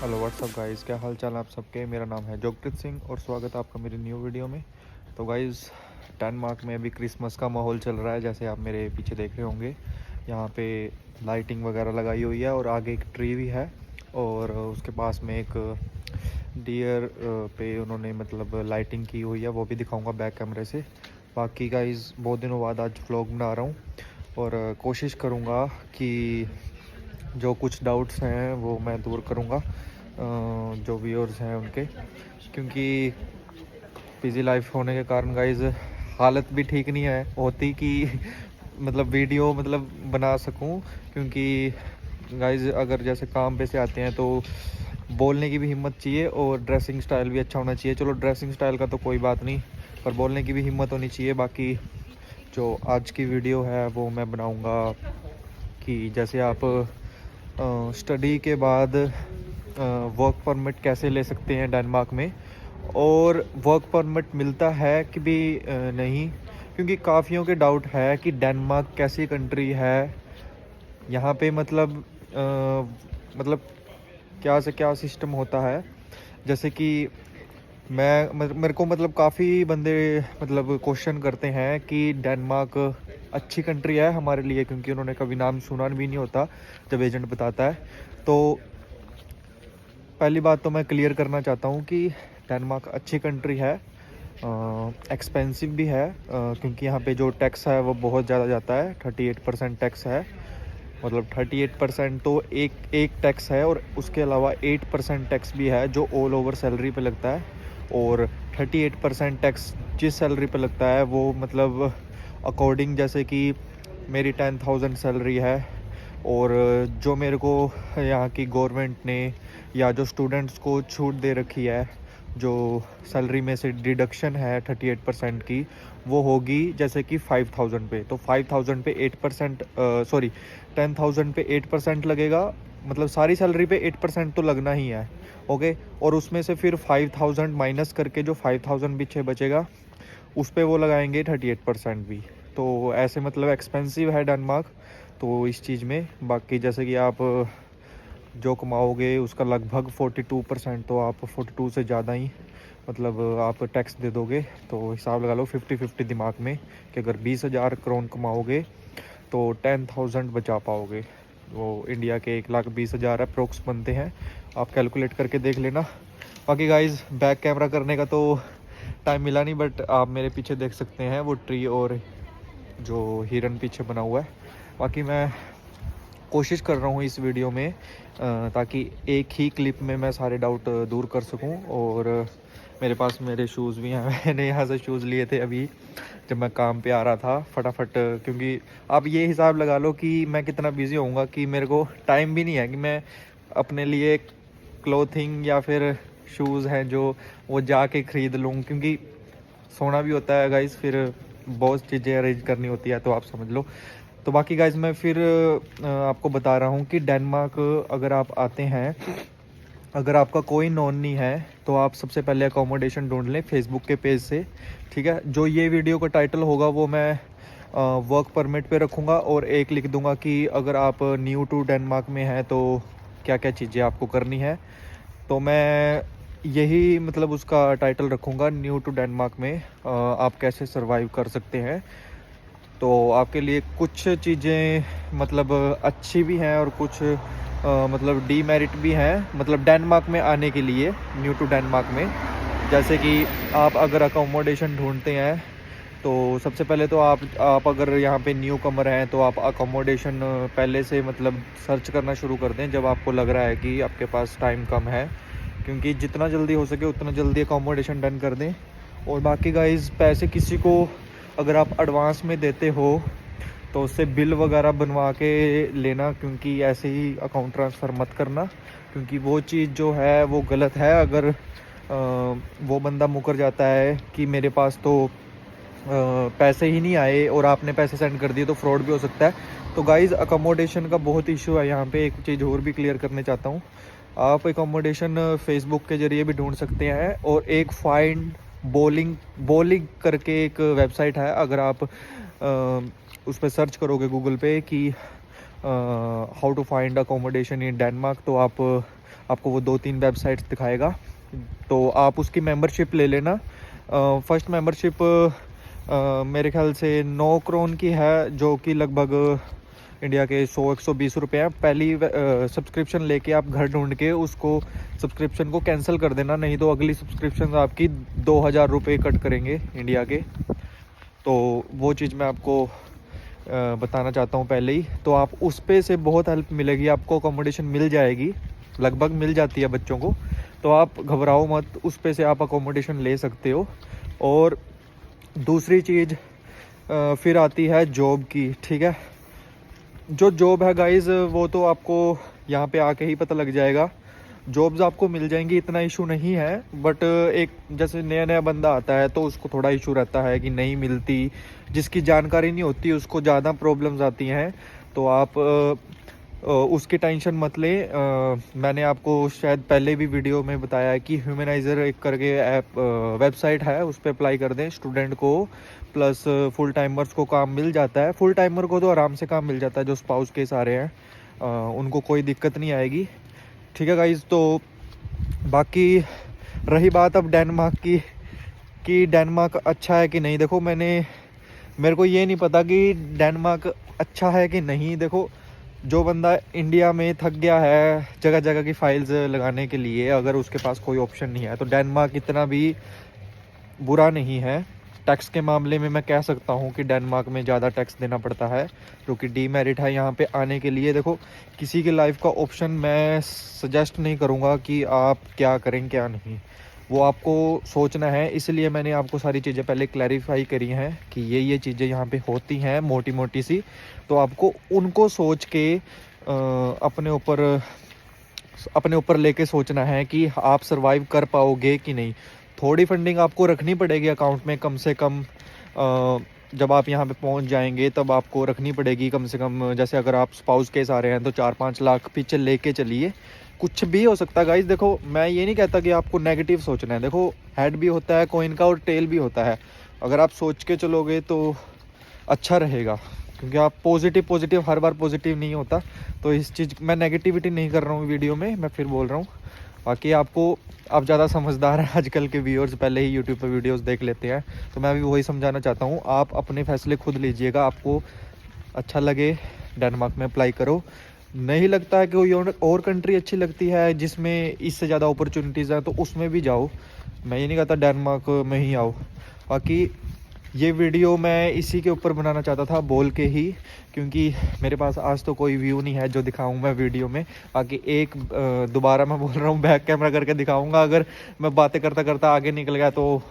Hello what's up guys, क्या हाल चाल आप सबके। मेरा नाम है जोगप्रीत सिंह और स्वागत है आपका मेरी न्यू वीडियो में। तो गाइस, डेनमार्क में अभी क्रिसमस का माहौल चल रहा है, जैसे आप मेरे पीछे देख रहे होंगे। यहाँ पे लाइटिंग वगैरह लगाई हुई है और आगे एक ट्री भी है और उसके पास में एक डियर पे उन्होंने मतलब लाइटिंग की हुई है, वो भी दिखाऊंगा बैक कैमरे से। बाकी गाइस, बहुत दिनों बाद आज व्लॉग बना रहा हूँ और कोशिश करूँगा कि जो कुछ डाउट्स हैं वो मैं दूर करूँगा जो व्यूअर्स हैं उनके, क्योंकि बिज़ी लाइफ होने के कारण गाइस हालत भी ठीक नहीं है होती कि मतलब वीडियो मतलब बना सकूं। क्योंकि गाइस अगर जैसे काम पे से आते हैं तो बोलने की भी हिम्मत चाहिए और ड्रेसिंग स्टाइल भी अच्छा होना चाहिए। चलो ड्रेसिंग स्टाइल का तो कोई बात नहीं, पर बोलने की भी हिम्मत होनी चाहिए। बाकी जो आज की वीडियो है वो मैं बनाऊंगा कि जैसे आप स्टडी के बाद वर्क परमिट कैसे ले सकते हैं डेनमार्क में, और वर्क परमिट मिलता है कि भी नहीं, क्योंकि काफ़ियों के डाउट है कि डेनमार्क कैसी कंट्री है। यहाँ पे मतलब क्या से क्या सिस्टम होता है। जैसे कि मेरे को मतलब काफ़ी बंदे मतलब क्वेश्चन करते हैं कि डेनमार्क अच्छी कंट्री है हमारे लिए, क्योंकि उन्होंने कभी नाम सुना भी नहीं होता जब एजेंट बताता है। तो पहली बात तो मैं क्लियर करना चाहता हूँ कि डेनमार्क अच्छी कंट्री है, एक्सपेंसिव भी है, क्योंकि यहाँ पे जो टैक्स है वो बहुत ज़्यादा जाता है। 38% टैक्स है, मतलब 38% तो एक टैक्स है, और उसके अलावा 8% टैक्स भी है जो ऑल ओवर सैलरी पे लगता है। और 38% टैक्स जिस सैलरी पे लगता है वो मतलब अकॉर्डिंग, जैसे कि मेरी 10,000 सैलरी है और जो मेरे को यहाँ की गवर्नमेंट ने या जो स्टूडेंट्स को छूट दे रखी है, जो सैलरी में से डिडक्शन है 38% की, वो होगी जैसे कि 5,000 पे। तो 5,000 पे 8% सॉरी 10,000 पे 8% लगेगा, मतलब सारी सैलरी पे 8% तो लगना ही है। ओके, और उसमें से फिर 5,000 माइनस करके जो 5,000 पीछे बचेगा उस पर वो लगाएंगे 38% भी। तो ऐसे मतलब एक्सपेंसिव है डेनमार्क तो इस चीज़ में। बाकी जैसे कि आप जो कमाओगे उसका लगभग 42%, तो आप 42 से ज़्यादा ही मतलब आप टैक्स दे दोगे। तो हिसाब लगा लो 50-50 दिमाग में कि अगर 20,000 करोड़ कमाओगे तो 10,000 बचा पाओगे। वो इंडिया के 1,20,000 अप्रोक्स बनते हैं, आप कैलकुलेट करके देख लेना। बाकी गाइज, बैक कैमरा करने का तो टाइम मिला नहीं, बट आप मेरे पीछे देख सकते हैं वो ट्री और जो हिरन पीछे बना हुआ है। बाकी मैं कोशिश कर रहा हूँ इस वीडियो में ताकि एक ही क्लिप में मैं सारे डाउट दूर कर सकूँ। और मेरे पास मेरे शूज़ भी हैं मैंने यहाँ से शूज़ लिए थे अभी जब मैं काम पे आ रहा था फटाफट, क्योंकि आप ये हिसाब लगा लो कि मैं कितना बिज़ी होऊंगा कि मेरे को टाइम भी नहीं है कि मैं अपने लिए क्लोथिंग या फिर शूज़ हैं जो वो जाके ख़रीद लूँ, क्योंकि सोना भी होता है गाइस, फिर बहुत चीज़ें अरेंज करनी होती है, तो आप समझ लो। तो बाकी गाइस, मैं फिर आपको बता रहा हूँ कि डेनमार्क अगर आप आते हैं, अगर आपका कोई नोन नहीं है तो आप सबसे पहले अकोमोडेशन ढूंढ लें फेसबुक के पेज से। ठीक है, जो ये वीडियो का टाइटल होगा वो मैं वर्क परमिट पे रखूँगा और एक लिख दूँगा कि अगर आप न्यू टू डेनमार्क में हैं तो क्या क्या चीज़ें आपको करनी है। तो मैं यही मतलब उसका टाइटल रखूँगा, न्यू टू डेनमार्क में आप कैसे सर्वाइव कर सकते हैं। तो आपके लिए कुछ चीज़ें मतलब अच्छी भी हैं और कुछ मतलब डीमेरिट भी हैं, मतलब डेनमार्क में आने के लिए, न्यू टू डेनमार्क में। जैसे कि आप अगर अकोमोडेशन ढूंढते हैं तो सबसे पहले तो आप अगर यहाँ पे न्यू कमर हैं तो आप अकोमोडेशन पहले से मतलब सर्च करना शुरू कर दें जब आपको लग रहा है कि आपके पास टाइम कम है, क्योंकि जितना जल्दी हो सके उतना जल्दी अकोमोडेशन डन कर दें। और बाकी गाइस, पैसे किसी को अगर आप एडवांस में देते हो तो उससे बिल वगैरह बनवा के लेना, क्योंकि ऐसे ही अकाउंट ट्रांसफ़र मत करना, क्योंकि वो चीज़ जो है वो गलत है। अगर वो बंदा मुकर जाता है कि मेरे पास तो पैसे ही नहीं आए और आपने पैसे सेंड कर दिए, तो फ्रॉड भी हो सकता है। तो गाइज़, अकोमोडेशन का बहुत इशू है यहाँ पे। एक चीज़ और भी क्लियर करने चाहता हूँ, आप अकोमोडेशन फेसबुक के ज़रिए भी ढूंढ सकते हैं, और एक फाइंड बॉलिंग करके एक वेबसाइट है, अगर आप उस पर सर्च करोगे गूगल पे कि how to find accommodation in Denmark, तो आप आपको वो 2-3 वेबसाइट्स दिखाएगा, तो आप उसकी मेंबरशिप ले लेना। फर्स्ट मेंबरशिप मेरे ख्याल से 9 करोड़ की है, जो कि लगभग इंडिया के 100-120 रुपये हैं। पहली सब्सक्रिप्शन लेके आप घर ढूंढ के उसको सब्सक्रिप्शन को कैंसिल कर देना, नहीं तो अगली सब्सक्रिप्शन आपकी 2000 रुपये कट करेंगे इंडिया के। तो वो चीज़ मैं आपको बताना चाहता हूँ पहले ही। तो आप उस पे से बहुत हेल्प मिलेगी, आपको अकोमोडेशन मिल जाएगी, लगभग मिल जाती है बच्चों को, तो आप घबराओ मत, उस पे से आप अकोमोडेशन ले सकते हो। और दूसरी चीज़ फिर आती है जॉब की, ठीक है। जो जॉब है गाइज़ वो तो आपको यहाँ पे आके ही पता लग जाएगा। जॉब्स आपको मिल जाएंगी, इतना इशू नहीं है, बट एक जैसे नया नया बंदा आता है तो उसको थोड़ा इशू रहता है कि नहीं मिलती, जिसकी जानकारी नहीं होती उसको ज़्यादा प्रॉब्लम्स आती हैं। तो आप उसकी टेंशन मत ले। मैंने आपको शायद पहले भी वीडियो में बताया है कि ह्यूमनाइज़र एक करके ऐप वेबसाइट है, उस पर अप्लाई कर दें। स्टूडेंट को प्लस फुल टाइमर्स को काम मिल जाता है। फुल टाइमर को तो आराम से काम मिल जाता है, जो स्पाउस केस आ रहे हैं उनको कोई दिक्कत नहीं आएगी, ठीक है गाइज़। तो बाकी रही बात अब डेनमार्क की, कि डेनमार्क अच्छा है कि नहीं। देखो मेरे को ये नहीं पता कि डेनमार्क अच्छा है कि नहीं। देखो, जो बंदा इंडिया में थक गया है जगह जगह की फाइल्स लगाने के लिए, अगर उसके पास कोई ऑप्शन नहीं है, तो डेनमार्क इतना भी बुरा नहीं है। टैक्स के मामले में मैं कह सकता हूँ कि डेनमार्क में ज़्यादा टैक्स देना पड़ता है, जो कि डीमेरिट है यहाँ पे आने के लिए। देखो, किसी की लाइफ का ऑप्शन मैं सजेस्ट नहीं करूँगा कि आप क्या करें क्या नहीं, वो आपको सोचना है। इसलिए मैंने आपको सारी चीज़ें पहले क्लैरिफाई करी हैं कि ये चीज़ें यहाँ पे होती हैं मोटी मोटी सी, तो आपको उनको सोच के अपने ऊपर लेके सोचना है कि आप सरवाइव कर पाओगे कि नहीं। थोड़ी फंडिंग आपको रखनी पड़ेगी अकाउंट में, कम से कम जब आप यहाँ पे पहुँच जाएंगे तब आपको रखनी पड़ेगी कम से कम। जैसे अगर आप स्पाउस केस आ रहे हैं तो 4-5 लाख पीछे लेके चलिए। कुछ भी हो सकता है गाइस। देखो, मैं ये नहीं कहता कि आपको नेगेटिव सोचना है। देखो, हेड भी होता है कॉइन का और टेल भी होता है। अगर आप सोच के चलोगे तो अच्छा रहेगा, क्योंकि आप पॉजिटिव हर बार पॉजिटिव नहीं होता। तो इस चीज़ मैं नेगेटिविटी नहीं कर रहा हूँ वीडियो में, मैं फिर बोल रहा हूँ। बाकी आप ज़्यादा समझदार हैं, आजकल के व्यूअर्स पहले ही यूट्यूब पर वीडियोस देख लेते हैं, तो मैं भी वही समझाना चाहता हूँ। आप अपने फैसले खुद लीजिएगा। आपको अच्छा लगे डेनमार्क में अप्लाई करो, नहीं लगता है कि कोई और कंट्री अच्छी लगती है जिसमें इससे ज़्यादा अपॉर्चुनिटीज़ हैं, तो उसमें भी जाओ। मैं ये नहीं कहता डेनमार्क में ही आओ। बाकी ये वीडियो मैं इसी के ऊपर बनाना चाहता था, बोल के ही, क्योंकि मेरे पास आज तो कोई व्यू नहीं है जो दिखाऊं मैं वीडियो में। बाकी दोबारा मैं बोल रहा हूँ, बैक कैमरा करके दिखाऊंगा। अगर मैं बातें करता करता आगे निकल गया तो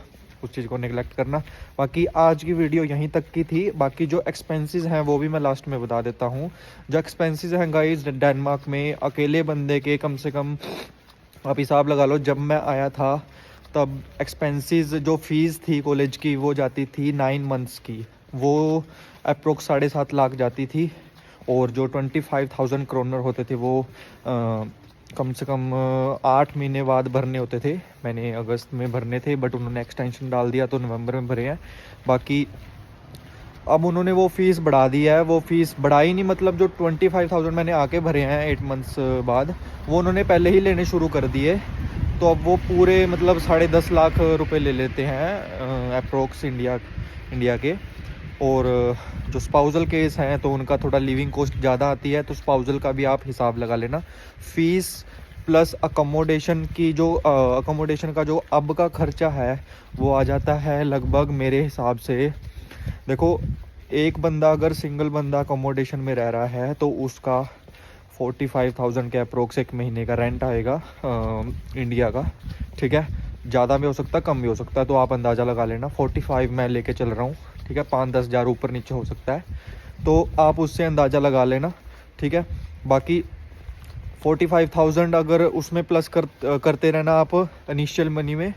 उस चीज़ को निगलेक्ट करना। बाकी आज की वीडियो यहीं तक की थी। बाकी जो एक्सपेंसेस हैं वो भी मैं लास्ट में बता देता हूँ। जो एक्सपेंसेस हैं गाइस डेनमार्क में, अकेले बंदे के कम से कम आप हिसाब लगा लो, जब मैं आया था तब एक्सपेंसेस जो फ़ीस थी कॉलेज की वो जाती थी 9 मंथ्स की, वो अप्रोक्स 7.5 लाख जाती थी। और जो 25,000 क्रोनर होते थे वो कम से कम 8 महीने बाद भरने होते थे। मैंने अगस्त में भरने थे, बट उन्होंने एक्सटेंशन डाल दिया तो नवंबर में भरे हैं। बाकी अब उन्होंने वो फ़ीस बढ़ा दी है। वो फ़ीस बढ़ाई नहीं, मतलब जो 25,000 मैंने आके भरे हैं 8 मंथ्स बाद, वो उन्होंने पहले ही लेने शुरू कर दिए। तो अब वो पूरे मतलब 10.5 लाख रुपए ले लेते हैं अप्रोक्स इंडिया के। और जो स्पाउजल केस हैं तो उनका थोड़ा लिविंग कॉस्ट ज़्यादा आती है, तो स्पाउजल का भी आप हिसाब लगा लेना। फ़ीस प्लस अकोमोडेशन का जो अब का खर्चा है वो आ जाता है लगभग, मेरे हिसाब से देखो, एक बंदा अगर सिंगल बंदा अकोमोडेशन में रह रहा है तो उसका 45,000 के अप्रोक्स एक महीने का रेंट आएगा इंडिया का, ठीक है। ज़्यादा भी हो सकता है, कम भी हो सकता है, तो आप अंदाज़ा लगा लेना। 45 मैं लेके चल रहा हूँ, ठीक है। 5-10 हज़ार ऊपर नीचे हो सकता है, तो आप उससे अंदाज़ा लगा लेना, ठीक है। बाकी 45,000 अगर उसमें प्लस करते रहना आप इनिशियल मनी में,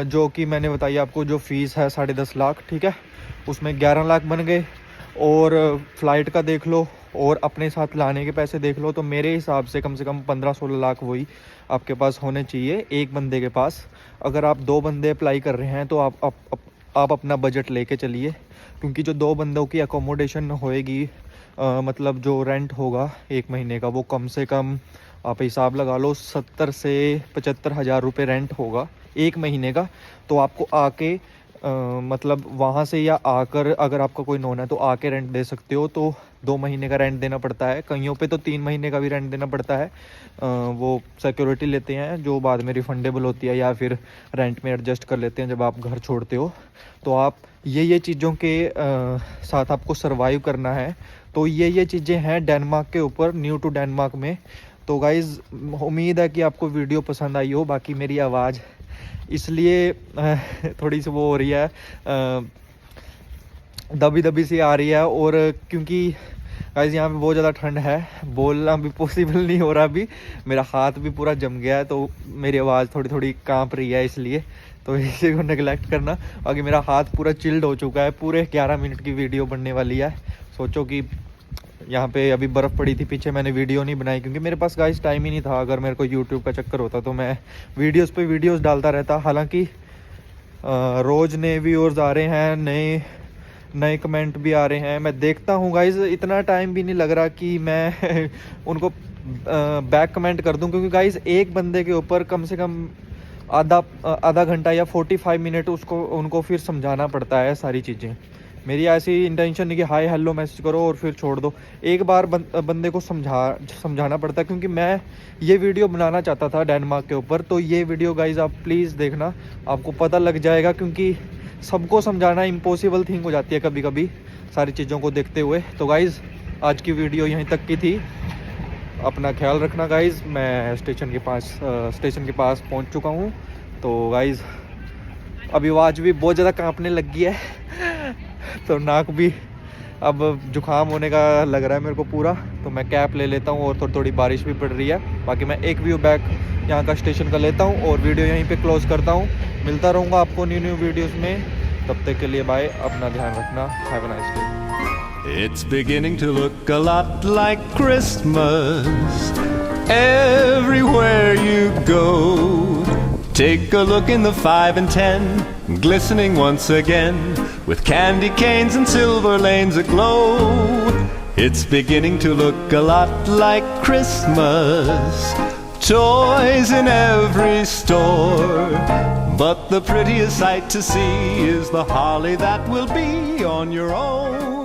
जो कि मैंने बताई आपको, जो फ़ीस है 10.5 लाख, ठीक है। उसमें 11 लाख बन गए। और फ़्लाइट का देख लो और अपने साथ लाने के पैसे देख लो, तो मेरे हिसाब से कम 15-16 लाख वही आपके पास होने चाहिए एक बंदे के पास। अगर आप 2 बंदे अप्लाई कर रहे हैं तो आप अपना बजट लेके चलिए, क्योंकि जो 2 बंदों की अकोमोडेशन होएगी, मतलब जो रेंट होगा एक महीने का, वो कम से कम आप हिसाब लगा लो 70 से 75 हज़ार रुपये रेंट होगा एक महीने का। तो आपको आके मतलब वहाँ से या आकर अगर आपका कोई नोन है तो आके रेंट दे सकते हो। तो 2 महीने का रेंट देना पड़ता है, कईयों पे तो 3 महीने का भी रेंट देना पड़ता है। वो सिक्योरिटी लेते हैं जो बाद में रिफंडेबल होती है या फिर रेंट में एडजस्ट कर लेते हैं जब आप घर छोड़ते हो। तो आप ये चीज़ों के साथ आपको सर्वाइव करना है। तो ये चीज़ें हैं डेनमार्क के ऊपर, न्यू टू डेनमार्क में। तो गाइज़ उम्मीद है कि आपको वीडियो पसंद आई हो। बाकी मेरी आवाज़ इसलिए थोड़ी सी वो हो रही है, दबी सी आ रही है, और क्योंकि गाइस यहाँ पे बहुत ज़्यादा ठंड है, बोलना भी पॉसिबल नहीं हो रहा अभी। मेरा हाथ भी पूरा जम गया है तो मेरी आवाज़ थोड़ी कांप रही है, इसलिए तो इसी को नेगलेक्ट करना। बाकी मेरा हाथ पूरा चिल्ड हो चुका है। पूरे 11 मिनट की वीडियो बनने वाली है। सोचो कि यहाँ पे अभी बर्फ़ पड़ी थी पीछे, मैंने वीडियो नहीं बनाई क्योंकि मेरे पास गाइस टाइम ही नहीं था। अगर मेरे को यूट्यूब का चक्कर होता तो मैं वीडियोस पे वीडियोस डालता रहता। हालांकि रोज़ नए व्यूअर्स आ रहे हैं, नए कमेंट भी आ रहे हैं, मैं देखता हूँ गाइस। इतना टाइम भी नहीं लग रहा कि मैं उनको बैक कमेंट कर दूँ, क्योंकि गाइस एक बंदे के ऊपर कम से कम आधा घंटा या 45 मिनट उनको फिर समझाना पड़ता है सारी चीज़ें। मेरी ऐसी इंटेंशन नहीं कि हाय हेलो मैसेज करो और फिर छोड़ दो। एक बार बंदे को समझाना पड़ता है, क्योंकि मैं ये वीडियो बनाना चाहता था डेनमार्क के ऊपर। तो ये वीडियो गाइज आप प्लीज़ देखना, आपको पता लग जाएगा, क्योंकि सबको समझाना इम्पॉसिबल थिंग हो जाती है कभी कभी सारी चीज़ों को देखते हुए। तो गाइज़ आज की वीडियो यहीं तक की थी। अपना ख्याल रखना गाइज़। मैं स्टेशन के पास पहुंच चुका हूं। तो गाइज़ अभी आवाज़ भी बहुत ज़्यादा कांपने लग गई है तो नाक भी अब जुकाम होने का लग रहा है मेरे को पूरा। तो मैं कैप ले लेता हूँ, और थोड़ी बारिश भी पड़ रही है। बाकी मैं एक व्यू बैक यहाँ का स्टेशन का लेता हूँ और वीडियो यहीं पे क्लोज़ करता हूँ। मिलता रहूँगा आपको न्यू वीडियोस में। तब तक के लिए बाय, अपना ध्यान रखना। Have a nice day. It's beginning to look a lot like Christmas everywhere you go. Take a look in the 5 and 10, glistening once again, with candy canes and silver lanes aglow. It's beginning to look a lot like Christmas, toys in every store. But the prettiest sight to see is the holly that will be on your own.